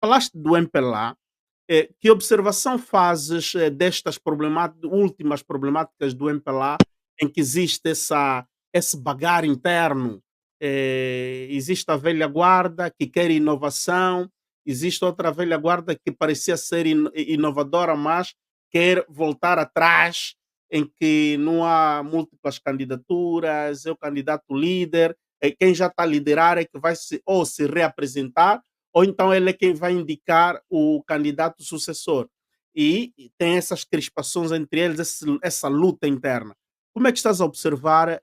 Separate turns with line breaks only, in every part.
Falaste do MPLA, que observação fazes destas últimas problemáticas do MPLA, em que existe esse bagar interno? Existe a velha guarda que quer inovação, existe outra velha guarda que parecia ser inovadora, mas quer voltar atrás, em que não há múltiplas candidaturas, é o candidato líder, quem já está a liderar é que vai ou se reapresentar ou então ele é quem vai indicar o candidato sucessor. E tem essas crispações entre eles, essa luta interna. Como é que estás a observar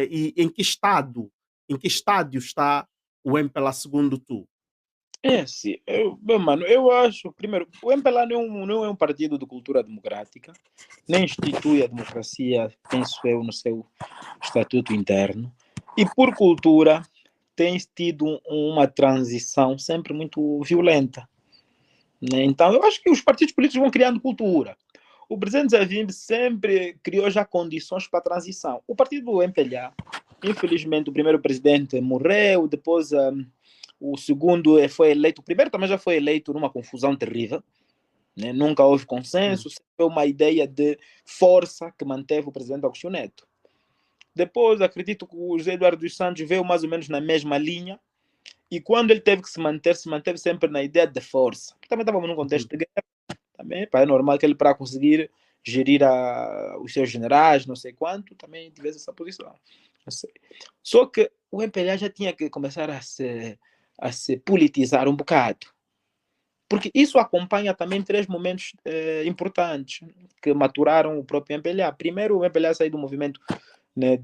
e em que estádio está o MPLA segundo tu?
É assim, bem, mano, eu acho, primeiro, o MPLA não é um partido de cultura democrática, nem institui a democracia, penso eu, no seu estatuto interno, e por cultura tem tido uma transição sempre muito violenta, né? Então, eu acho que os partidos políticos vão criando cultura. O presidente Zé Wimbe sempre criou já condições para a transição. O partido do MPLA, infelizmente, o primeiro presidente morreu, depois o segundo foi eleito, o primeiro também já foi eleito numa confusão terrível, né? Nunca houve
Hum.
consenso, sempre foi uma ideia de força que manteve o presidente Agostinho Neto. Depois, acredito que o José Eduardo dos Santos veio mais ou menos na mesma linha, e quando ele teve que se manteve sempre na ideia de força. Também estávamos num
Uhum.
contexto de guerra, também pá, é normal que ele, para conseguir gerir os seus generais, não sei quanto, também tivesse essa posição. Não sei. Só que o MPLA já tinha que começar a se politizar um bocado. Porque isso acompanha também três momentos importantes que maturaram o próprio MPLA. Primeiro, o MPLA saiu do movimento, né,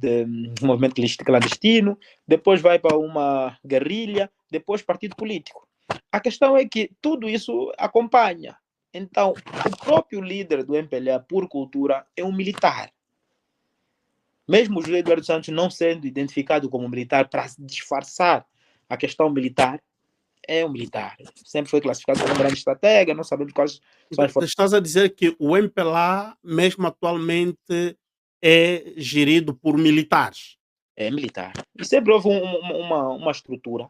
um movimento clandestino, depois vai para uma guerrilha, depois partido político. A questão é que tudo isso acompanha. Então, o próprio líder do MPLA, por cultura, é um militar. Mesmo o José Eduardo Santos não sendo identificado como militar para disfarçar a questão militar, é um militar. Sempre foi classificado como um grande estratega, não sabemos quais são
Então,
as forças.
estás a dizer que o MPLA, mesmo atualmente, é gerido por militares?
É militar. E sempre houve uma estrutura,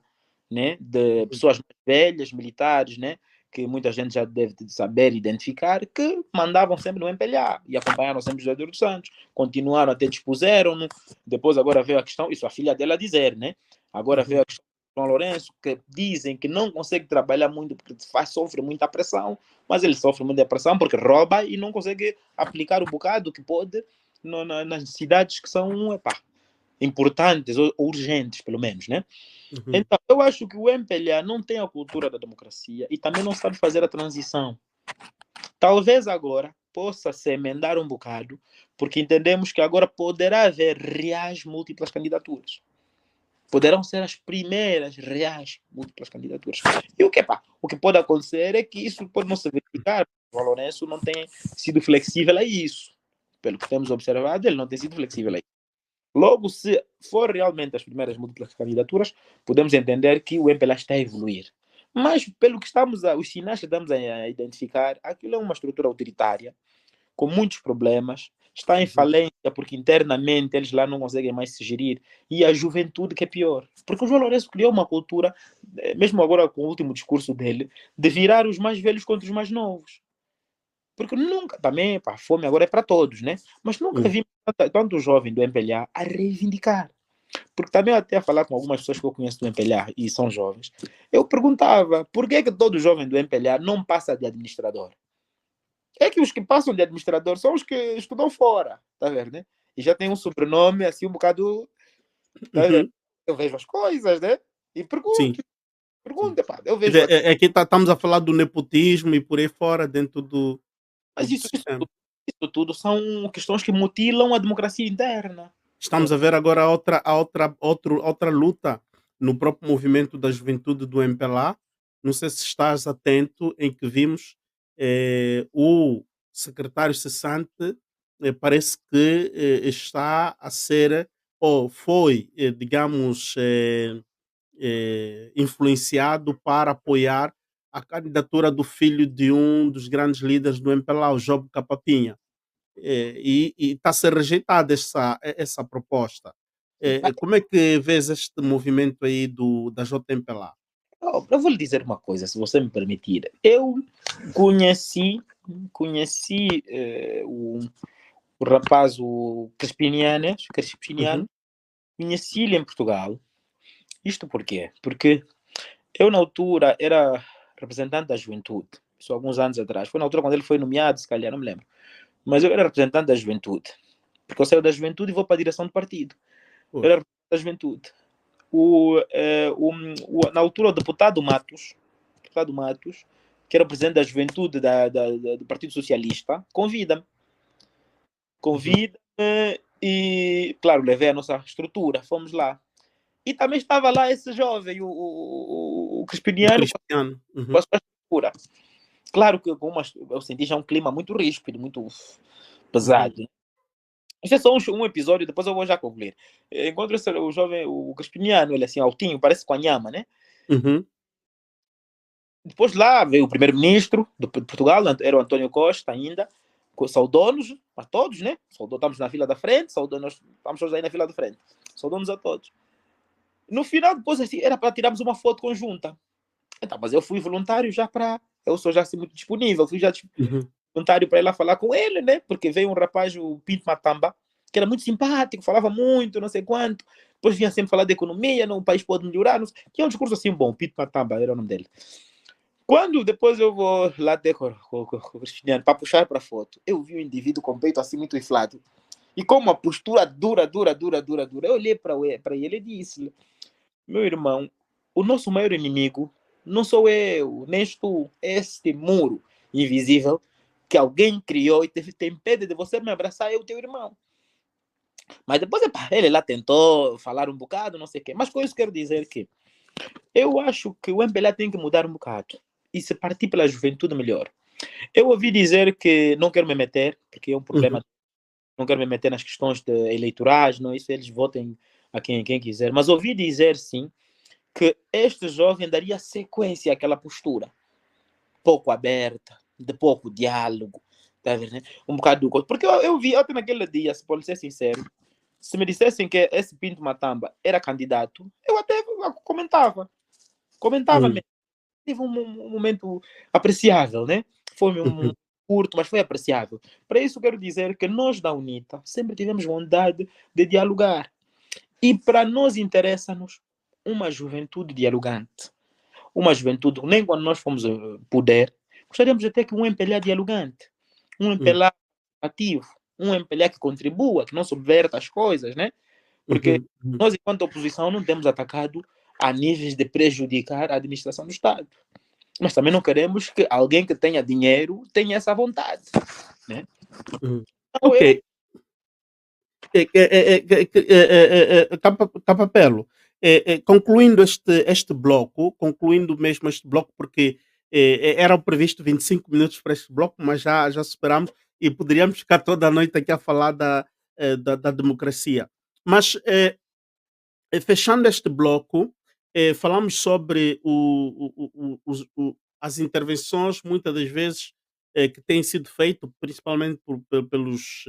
né, de
Uhum.
pessoas mais velhas, militares, né, que muita gente já deve saber identificar, que mandavam sempre no MPLA e acompanharam sempre José Eduardo dos Santos, continuaram até dispuseram-no. Depois, agora veio a questão, isso a filha dela a dizer, né? Agora veio
Uhum.
a questão do João Lourenço, que dizem que não consegue trabalhar muito porque sofre muita pressão, mas ele sofre muita pressão porque rouba e não consegue aplicar o bocado que pode nas cidades que são, epá, importantes ou urgentes, pelo menos, né?
Uhum.
Então, eu acho que o MPLA não tem a cultura da democracia e também não sabe fazer a transição. Talvez agora possa se emendar um bocado, porque entendemos que agora poderá haver reais múltiplas candidaturas. Poderão ser as primeiras reais múltiplas candidaturas. E o que pode acontecer é que isso pode não se verificar. O Lourenço não tem sido flexível a isso. Pelo que temos observado, ele não tem sido flexível a isso. Logo, se for realmente as primeiras múltiplas candidaturas, podemos entender que o MPLA está a evoluir. Mas, pelo que os sinais que estamos a identificar, aquilo é uma estrutura autoritária, com muitos problemas, está em
Uhum.
falência porque internamente eles lá não conseguem mais se gerir, e a juventude que é pior. Porque o João Lourenço criou uma cultura, mesmo agora com o último discurso dele, de virar os mais velhos contra os mais novos. Porque nunca, também, pá, a fome agora é para todos, né? Mas nunca
Hum.
vi tanto jovem do MPLA a reivindicar. Porque também até a falar com algumas pessoas que eu conheço do MPLA e são jovens, eu perguntava por que, que todo jovem do MPLA não passa de administrador? É que os que passam de administrador são os que estudam fora, tá vendo, né? E já tem um sobrenome assim um bocado, tá vendo?
Uhum.
Eu vejo as coisas, né? E
Sim, sim.
pergunta, pá, eu
Quer
vejo
dizer,
aqui.
aqui estamos a falar do nepotismo e por aí fora, dentro
Mas
do
isso, isso,
sistema.
isso tudo são questões que mutilam a democracia interna.
Estamos a ver agora outra luta no próprio movimento da juventude do MPLA. Não sei se estás atento, em que vimos o secretário cessante, parece que está a ser, ou foi, digamos, influenciado para apoiar a candidatura do filho de um dos grandes líderes do MPLA, o Job Capapinha. E está a ser rejeitada essa proposta. Como é que vês este movimento aí da JMPLA?
Eu vou lhe dizer uma coisa, se você me permitir. Eu conheci, o rapaz, o Crispiniano,
Uhum,
conheci-lhe em Portugal. Isto porquê? Porque eu, na altura, era representante da juventude. Isso há alguns anos atrás. Foi na altura quando ele foi nomeado, se calhar, não me lembro. Mas eu era representante da juventude. Porque eu saio da juventude e vou para a direção do partido. Eu
pois.
era representante da juventude. Na altura, deputado Matos, que era o presidente da juventude do Partido Socialista,
Uhum.
convida-me e, claro, levei a nossa estrutura, fomos lá. E também estava lá esse jovem, o
O
Crispiniano,
Cristiano.
com a
Uhum,
sua estrutura. Claro que eu senti já um clima muito ríspido, muito
uhum,
pesado. Isso é só um episódio, depois eu vou já concluir. Encontro o jovem, o Crispiniano, ele assim, altinho, parece com a Nhama, né?
uhum,
Depois lá veio o primeiro-ministro de Portugal, era o António Costa ainda, saudonos a todos, né? Estamos na fila da frente, nós estamos todos aí na fila da frente. Saudonos a todos. No final, depois assim, era para tirarmos uma foto conjunta. Então, mas eu fui voluntário já para. Eu sou já assim muito disponível, fui já
uhum,
voluntário para ir lá falar com ele, né? Porque veio um rapaz, o Pinto Matamba, que era muito simpático, falava muito, não sei quanto. Depois vinha sempre falar de economia, não, o país pode melhorar. Não sei. Tinha um discurso assim bom, Pinto Matamba era o nome dele. Quando depois eu vou lá ter com o Cristiano para puxar para foto, eu vi um indivíduo com o peito assim muito inflado e com uma postura dura, dura, dura, dura, dura. Eu olhei para ele e disse: meu irmão, o nosso maior inimigo não sou eu, nem tu, é este muro invisível que alguém criou e te impede de você me abraçar, eu, teu irmão. Mas depois ele lá tentou falar um bocado, não sei o quê. Mas com isso quero dizer que eu acho que o MPLA tem que mudar um bocado e se partir pela juventude melhor. Eu ouvi dizer que não quero me meter, porque é um
uhum,
problema, não quero me meter nas questões eleitorais, não, isso eles votem a quem quiser, mas ouvi dizer sim que este jovem daria sequência àquela postura, pouco aberta, de pouco diálogo, tá vendo, né? Um bocado do. Porque eu vi até naquele dia, se pode ser sincero, se me dissessem que esse Pinto Matamba era candidato, eu até comentava
uhum,
mesmo. Teve um momento apreciável, né? Foi um
uhum,
curto, mas foi apreciável. Para isso, quero dizer que nós da UNITA sempre tivemos vontade de dialogar. E para nós interessa-nos uma juventude dialogante. Uma juventude, nem quando nós fomos poder, gostaríamos de ter que um MPLA dialogante, um
uhum,
MPLA ativo, um MPLA que contribua, que não subverta as coisas, né? Porque
uhum, uhum.
nós, enquanto oposição, não temos atacado a níveis de prejudicar a administração do Estado. Mas também não queremos que alguém que tenha dinheiro tenha essa vontade, né?
Uhum.
Então,
Ok.
eu...
Capapelo, concluindo este bloco, concluindo mesmo este bloco, porque eram previsto 25 minutos para este bloco, mas já superamos e poderíamos ficar toda a noite aqui a falar da democracia. Mas fechando este bloco, falamos sobre as intervenções, muitas das vezes, que têm sido feitas, principalmente pelos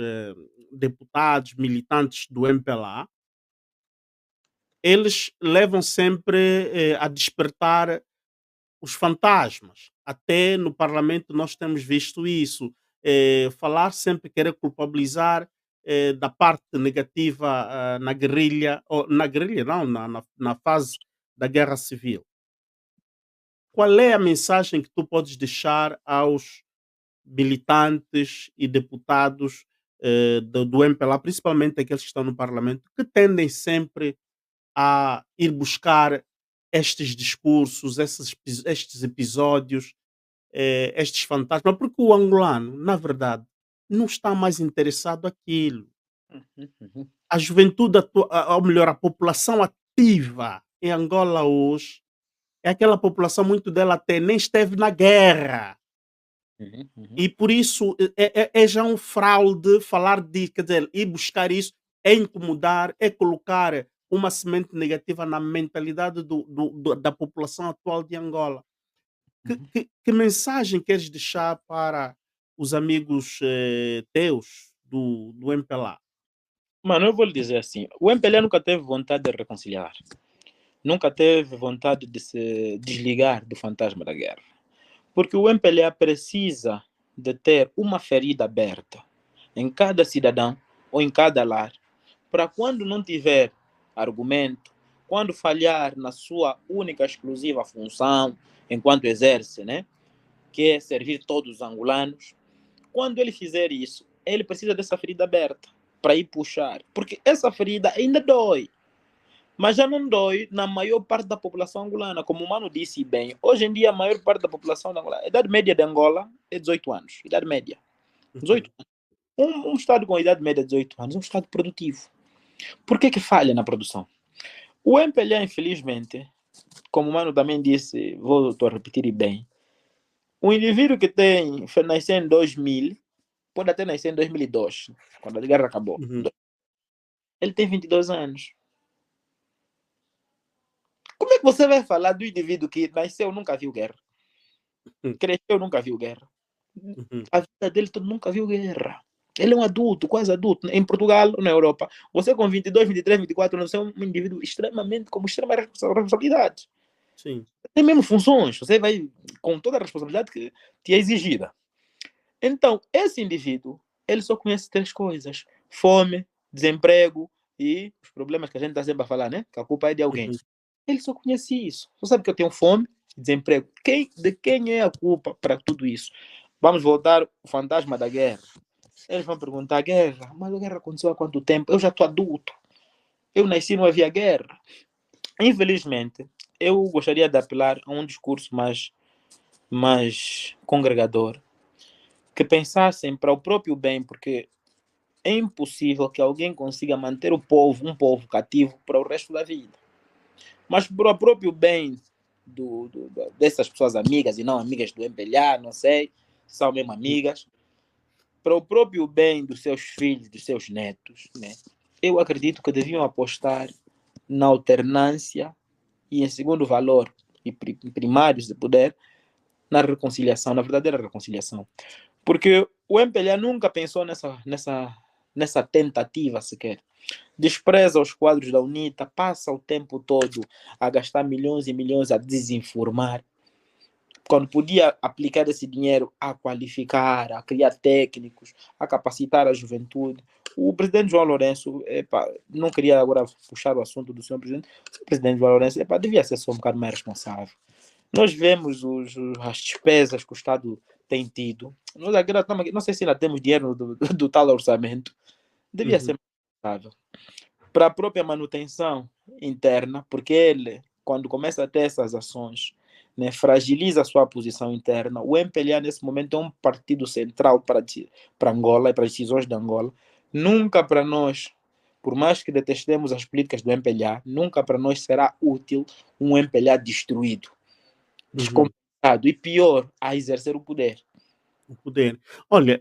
deputados, militantes do MPLA. Eles levam sempre a despertar os fantasmas. Até no parlamento nós temos visto isso. Falar sempre, querer culpabilizar da parte negativa na guerrilha, ou na guerrilha não, na fase da guerra civil. Qual é a mensagem que tu podes deixar aos militantes e deputados do MPLA, principalmente aqueles que estão no parlamento, que tendem sempre a ir buscar estes discursos, estes episódios, estes fantasmas, porque o angolano, na verdade, não está mais interessado naquilo.
Uhum, uhum,
A juventude, ou melhor, a população ativa em Angola hoje, é aquela população, muito dela até nem esteve na guerra.
uhum, uhum.
E por isso é já um fraude falar de, quer dizer, ir buscar isso, é incomodar, é colocar uma semente negativa na mentalidade da população atual de Angola. Que mensagem queres deixar para os amigos teus do MPLA?
Mano, eu vou lhe dizer assim: o MPLA nunca teve vontade de reconciliar. nunca teve vontade de se desligar do fantasma da guerra. Porque o MPLA precisa de ter uma ferida aberta em cada cidadão ou em cada lar, para quando não tiver argumento, quando falhar na sua única exclusiva função enquanto exerce, né, que é servir todos os angolanos, quando ele fizer isso, ele precisa dessa ferida aberta para ir puxar, porque essa ferida ainda dói, mas já não dói na maior parte da população angolana. Como o Mano disse bem, hoje em dia a maior parte da população da Angola, a idade média de Angola é 18 anos, idade média, 18 anos. Um estado com idade média de 18 anos é um estado produtivo. Por que falha na produção? O MPLA, infelizmente, como o Mano também disse, vou repetir bem, o indivíduo que nasceu em 2000, pode até nascer em 2002, quando a guerra acabou.
Uhum.
Ele tem 22 anos. Como é que você vai falar do indivíduo que nasceu nunca viu guerra? Cresceu nunca viu guerra?
Uhum.
A vida dele todo nunca viu guerra. Ele é um adulto, quase adulto. Em Portugal, na Europa, você com 22, 23, 24 anos, você é um indivíduo extremamente, com extrema responsabilidade.
Sim.
Tem mesmo funções, você vai com toda a responsabilidade que te é exigida. Então, esse indivíduo, ele só conhece 3 coisas: fome, desemprego e os problemas que a gente está sempre a falar, né? Que a culpa é de alguém.
Uhum.
Ele só conhece isso. Só sabe que eu tenho fome, desemprego. De quem é a culpa para tudo isso? Vamos voltar ao fantasma da guerra. Eles vão perguntar: guerra, mas a guerra aconteceu há quanto tempo? Eu já estou adulto. Eu nasci, não havia guerra. Infelizmente, eu gostaria de apelar a um discurso mais congregador, que pensassem para o próprio bem, porque é impossível que alguém consiga manter um povo cativo para o resto da vida. Mas para o próprio bem dessas pessoas amigas e não amigas do MPLA, não sei, são mesmo amigas, para o próprio bem dos seus filhos, dos seus netos, né? Eu acredito que deviam apostar na alternância e, em segundo valor, e primários de poder, na reconciliação, na verdadeira reconciliação. Porque o MPLA nunca pensou nessa tentativa sequer. Despreza os quadros da UNITA, passa o tempo todo a gastar milhões e milhões a desinformar, quando podia aplicar esse dinheiro a qualificar, a criar técnicos, a capacitar a juventude. O presidente João Lourenço, não queria agora puxar o assunto do senhor presidente, o presidente João Lourenço devia ser só um bocado mais responsável. Nós vemos as despesas que o Estado tem tido. Nós agora não sei se ainda temos dinheiro do tal orçamento. Devia ser mais responsável. Para a própria manutenção interna, porque ele, quando começa a ter essas ações, né, fragiliza a sua posição interna. O MPLA, nesse momento, é um partido central para Angola e para as decisões de Angola. Nunca para nós, por mais que detestemos as políticas do MPLA, nunca para nós será útil um MPLA destruído, descompensado e pior, a exercer o poder.
O poder. Olha,